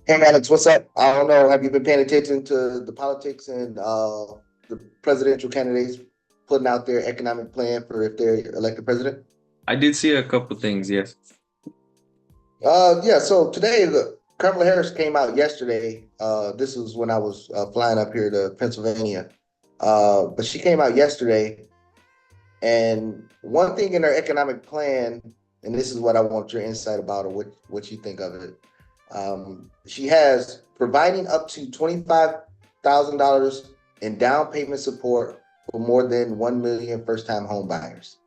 Hey Alex, what's up? I don't know. Have you been paying attention to the politics and the presidential candidates putting out their economic plan for if they're elected president? I did see a couple things, yes. Yeah. So today, Kamala Harris came out yesterday. This was when I was flying up here to Pennsylvania. But she came out yesterday, and one thing in her economic plan, and this is what I want your insight about, or what you think of it. She has providing up to $25,000 in down payment support for more than 1 million first-time home buyers.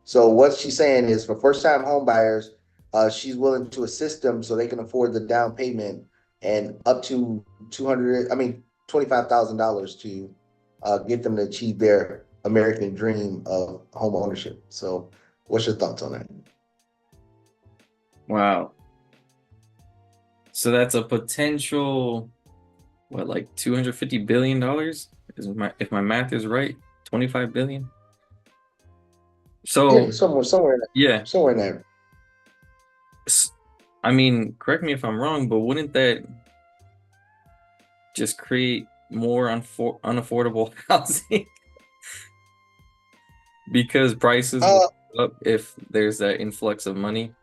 So what she's saying is for first-time home buyers, she's willing to assist them so they can afford the down payment and up to 200, I mean, $25,000 to get them to achieve their American dream of home ownership. So what's your thoughts on that? Wow. So that's a potential, what, like $250 billion? If my math is right, 25 billion. Yeah, So yeah, somewhere in there. I mean, correct me if I'm wrong, but wouldn't that just create more unaffordable housing because prices will Uh, go up if there's that influx of money?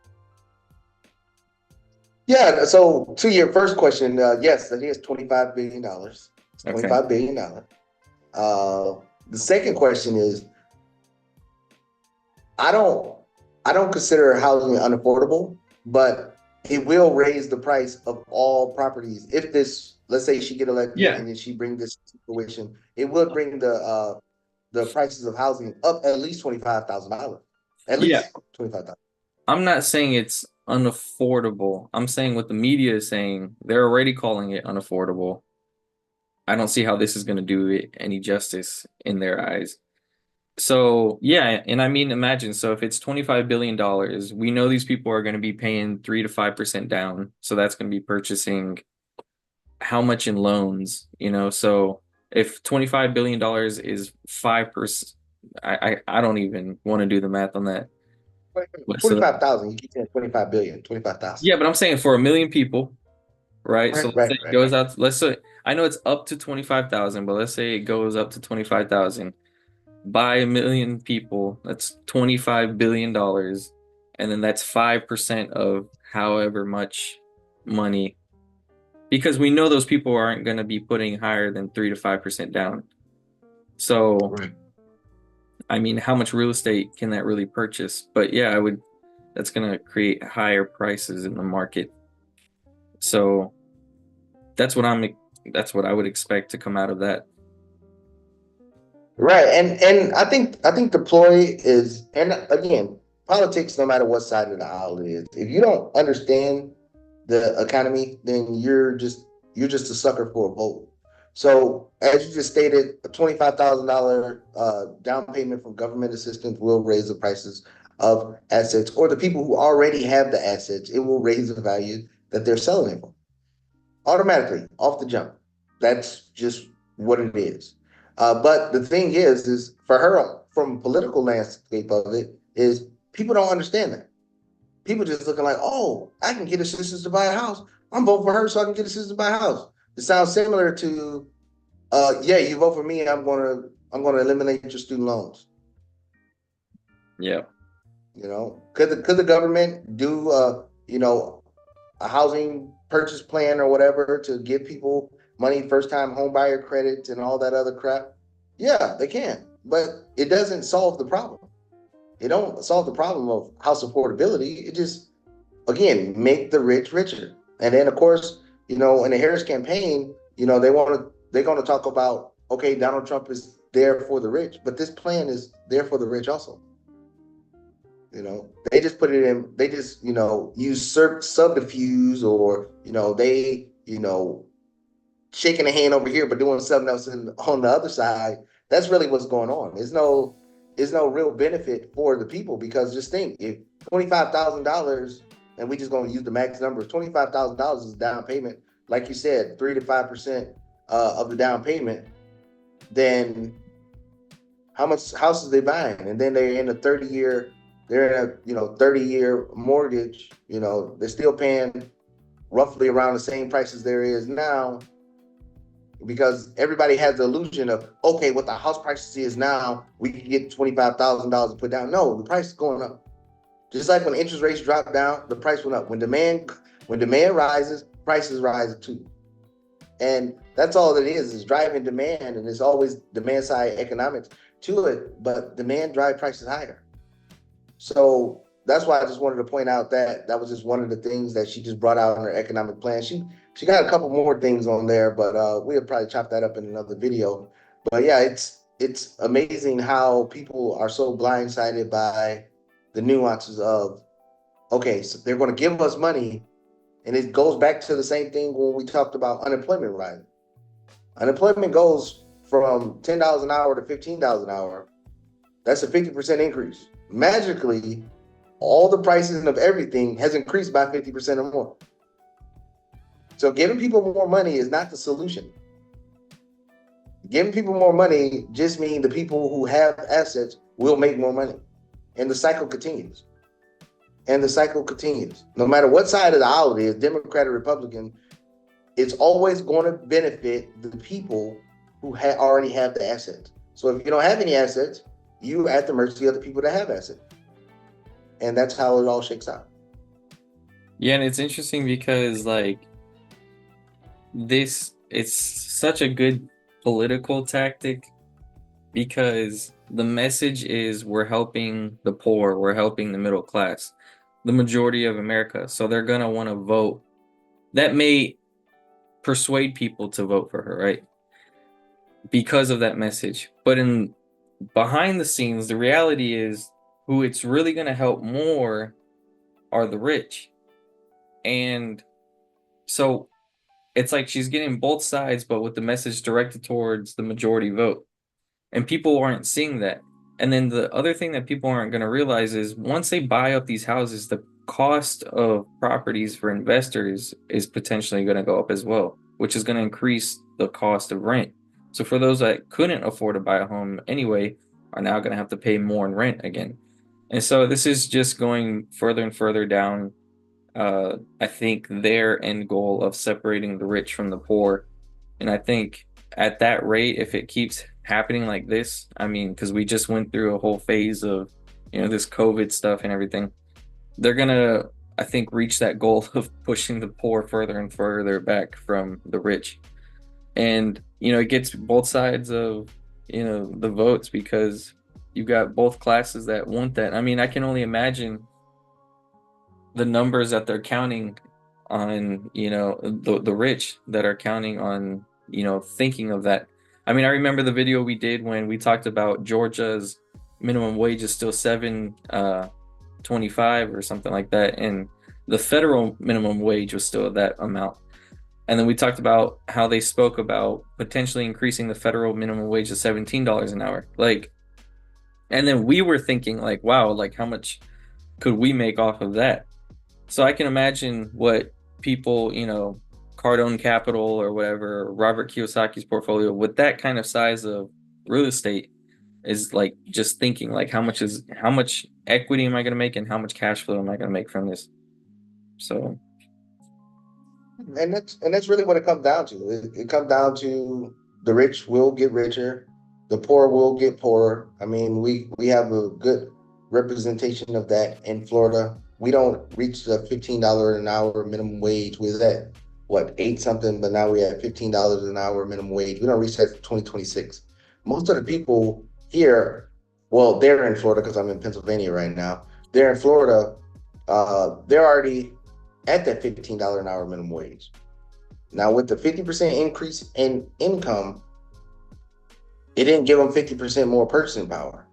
Yeah, so to your first question, yes, that is $25 billion. It's Okay. $25 billion. The second question is, I don't, I don't consider housing unaffordable, but it will raise the price of all properties. If this, let's say she get elected Yeah. and then she bring this to fruition, it would bring the prices of housing up at least $25,000, at Yeah. least 25,000. I'm not saying it's unaffordable. I'm saying what the media is saying. They're already calling it unaffordable. I don't see how this is going to do it any justice in their eyes. So, yeah, and I mean, imagine, so if it's $25 billion, we know these people are going to be paying 3 to 5% down. So that's going to be purchasing how much in loans, So if $25 billion is 5%, I don't even want to do the math on that. But so 25,000. You keep saying 25 billion, 25,000. yeah, but I'm saying for a million people, right? So Right, let's say right, it right. goes out. Let's say I know it's up to 25,000, but let's say it goes up to 25,000 by a million people. That's $25 billion, and then that's 5% of however much money. Because we know those people aren't going to be putting higher than 3 to 5% down. So, Right. I mean, how much real estate can that really purchase? But yeah, I would. That's going to create higher prices in the market. So that's what I'm. That's what I would expect to come out of that. Right. And I think the ploy is, and again, politics, no matter what side of the aisle it is, if you don't understand the economy, then you're just a sucker for a vote. So as you just stated, a $25,000 down payment from government assistance will raise the prices of assets, or the people who already have the assets, it will raise the value that they're selling it for automatically off the jump. That's just what it is. But the thing is for her, from political landscape of it, is people don't understand that. People just looking like, oh, I can get assistance to buy a house. I'm voting for her so I can get assistance to buy a house. It sounds similar to, yeah, you vote for me, I'm gonna eliminate your student loans. Yeah. Could the government do a housing purchase plan or whatever to give people money, first time home buyer credits and all that other crap? Yeah, they can, but it doesn't solve the problem. It don't solve the problem of house affordability. It just, again, make the rich richer. And then of course, in the Harris campaign, they're going to talk about, okay, Donald Trump is there for the rich, but this plan is there for the rich also. They just put it in, they just, use subterfuge, or, they, shaking a hand over here, but doing something else on the other side. That's really what's going on. There's no real benefit for the people, because just think, if $25,000, and we just going to use the max number, $25,000 is down payment, like you said, 3 to 5% of the down payment, then how much houses they buying? And then they're in a 30-year mortgage. They're still paying roughly around the same prices there is now, because everybody has the illusion of, okay, what the house prices is now, we can get $25,000 to put down. No, the price is going up. Just like when interest rates drop down, the price went up. When demand rises, prices rise too. And that's all it is driving demand, and it's always demand side economics to it, but demand drive prices higher. So that's why I just wanted to point out that that was just one of the things that she just brought out in her economic plan. She got a couple more things on there, but we'll probably chop that up in another video. But yeah, it's amazing how people are so blindsided by the nuances of, okay, so they're going to give us money, and it goes back to the same thing when we talked about unemployment rising. Unemployment goes from $10 an hour to $15 an hour. That's a 50% increase. Magically, all the prices of everything has increased by 50% or more. So giving people more money is not the solution. Giving people more money just means the people who have assets will make more money. And the cycle continues. And the cycle continues. No matter what side of the aisle it is, Democrat or Republican, it's always going to benefit the people who already have the assets. So if you don't have any assets, you're at the mercy of the people that have assets. And that's how it all shakes out. Yeah, and it's interesting because like it's such a good political tactic because the message is we're helping the poor, we're helping the middle class, the majority of America. So they're gonna want to vote. That may persuade people to vote for her, right? Because of that message. But in behind the scenes, the reality is who it's really gonna help more are the rich. And so it's like she's getting both sides, but with the message directed towards the majority vote. And people aren't seeing that. And then the other thing that people aren't going to realize is once they buy up these houses, the cost of properties for investors is potentially going to go up as well, which is going to increase the cost of rent. So for those that couldn't afford to buy a home anyway, are now going to have to pay more in rent again. And so this is just going further and further down, I think, their end goal of separating the rich from the poor. And I think at that rate, if it keeps happening like this, I mean, because we just went through a whole phase of, this COVID stuff and everything, they're gonna, I think, reach that goal of pushing the poor further and further back from the rich. And, it gets both sides of, the votes because you got both classes that want that. I mean, I can only imagine the numbers that they're counting on, the rich that are counting on, thinking of that. I mean, I remember the video we did when we talked about Georgia's minimum wage is still 7.25 or something like that, and the federal minimum wage was still that amount. And then we talked about how they spoke about potentially increasing the federal minimum wage to $17 an hour. Like, and then we were thinking like, wow, like how much could we make off of that? So I can imagine what people, Cardone Capital or whatever, Robert Kiyosaki's portfolio with that kind of size of real estate is like just thinking like how much equity am I going to make and how much cash flow am I going to make from this? So And that's really what it comes down to. It comes down to the rich will get richer, the poor will get poorer. I mean, we have a good representation of that in Florida. We don't reach the $15 an hour minimum wage. We're at what, eight something, but now we're at $15 an hour minimum wage. We don't reach that 2026. Most of the people here, well, they're in Florida because I'm in Pennsylvania right now. They're in Florida. They're already at that $15 an hour minimum wage. Now, with the 50% increase in income, it didn't give them 50% more purchasing power.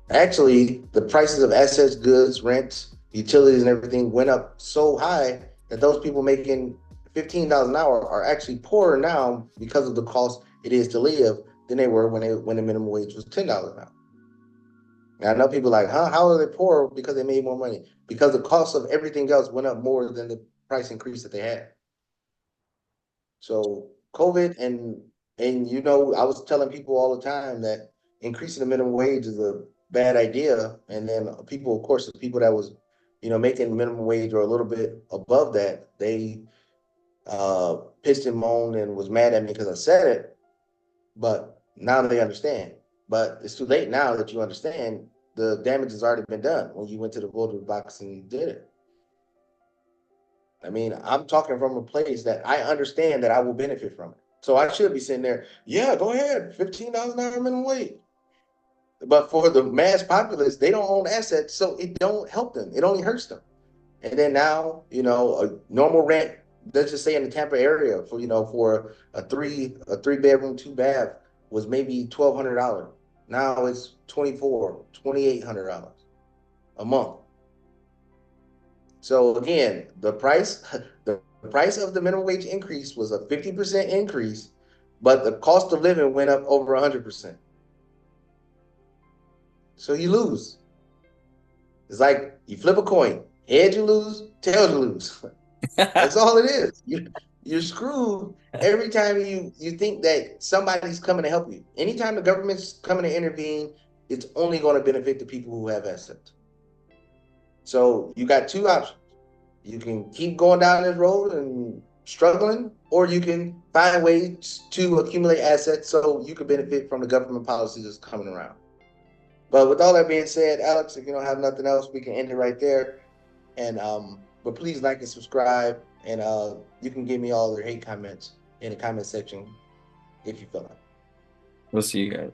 Actually, the prices of assets, goods, rents, utilities, and everything went up so high that those people making $15 an hour are actually poorer now because of the cost it is to live than they were when the minimum wage was $10 an hour. And I know people are like, huh, how are they poor? Because they made more money. Because the cost of everything else went up more than the price increase that they had. So COVID and I was telling people all the time that increasing the minimum wage is a bad idea. And then people, of course, the people that was, making minimum wage or a little bit above that, they pissed and moaned and was mad at me because I said it. But now they understand. But it's too late now that you understand. The damage has already been done when you went to the voter box and you did it. I mean, I'm talking from a place that I understand that I will benefit from it. So I should be sitting there, yeah, go ahead, $15 an hour minimum wage. But for the mass populace, they don't own assets, so it don't help them. It only hurts them. And then now, a normal rent, let's just say in the Tampa area for for a three bedroom, two bath was maybe $1,200. Now it's $2,800 a month. So again, the price of the minimum wage increase was a 50% increase, but the cost of living went up over 100%. So you lose. It's like you flip a coin. Head you lose, tails you lose. That's all it is. You're screwed every time you think that somebody's coming to help you. Anytime the government's coming to intervene, it's only going to benefit the people who have assets. So you got two options. You can keep going down this road and struggling, or you can find ways to accumulate assets so you can benefit from the government policies that's coming around. But with all that being said, Alex, if you don't have nothing else, we can end it right there. And but please like and subscribe, and you can give me all your hate comments in the comment section if you feel like. We'll see you guys.